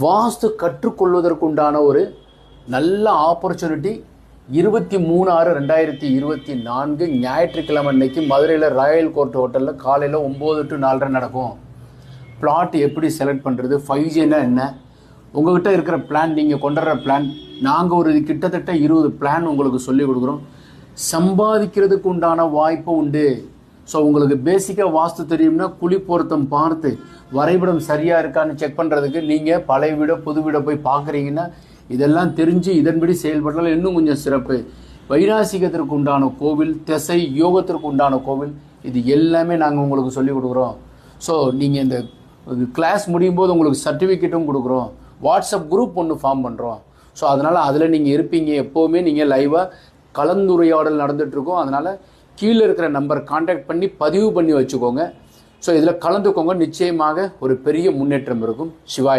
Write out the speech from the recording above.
வாஸ்து கற்றுக்கொள்வதற்குண்டான ஒரு நல்ல ஆப்பர்ச்சுனிட்டி 23/6/2024 ஞாயிற்றுக்கிழமை அன்னைக்கு மதுரையில் ராயல் கோர்ட் ஹோட்டலில் காலையில் 9 to 4:30 நடக்கும். பிளாட் எப்படி செலக்ட் பண்ணுறது, 5Gனா என்ன, உங்கள்கிட்ட இருக்கிற பிளான், நீங்கள் கொண்டுற பிளான், நாங்கள் ஒரு கிட்டத்தட்ட 20 பிளான் உங்களுக்கு சொல்லிக் கொடுக்குறோம். சம்பாதிக்கிறதுக்கு உண்டான வாய்ப்பு உண்டு. ஸோ உங்களுக்கு பேசிக்காக வாஸ்து தெரியும்னா குழி பொருத்தம் பார்த்து வரைபடம் சரியாக இருக்கான்னு செக் பண்ணுறதுக்கு நீங்கள் பழைய வீடோ புது வீடோ போய் பார்க்குறீங்கன்னா இதெல்லாம் தெரிஞ்சு இதன்படி செயல்பட்டால் இன்னும் கொஞ்சம் சிறப்பு. வைராசிகத்திற்கு உண்டான கோவில், திசை யோகத்திற்கு உண்டான கோவில், இது எல்லாமே நாங்கள் உங்களுக்கு சொல்லிக் கொடுக்குறோம். ஸோ நீங்கள் இந்த கிளாஸ் முடியும் போது உங்களுக்கு சர்டிஃபிகேட்டும் கொடுக்குறோம். வாட்ஸ்அப் குரூப் ஒன்று ஃபார்ம் பண்ணுறோம். ஸோ அதனால் அதில் நீங்கள் இருப்பீங்க. எப்போவுமே நீங்கள் லைவாக கலந்துரையாடல் நடந்துகிட்ருக்கோம். அதனால் கீழே இருக்கிற நம்பர் கான்டாக்ட் பண்ணி பதிவு பண்ணி வச்சுக்கோங்க. ஸோ இதில் கலந்துக்கோங்க. நிச்சயமாக ஒரு பெரிய முன்னேற்றம் இருக்கும். சிவாய்.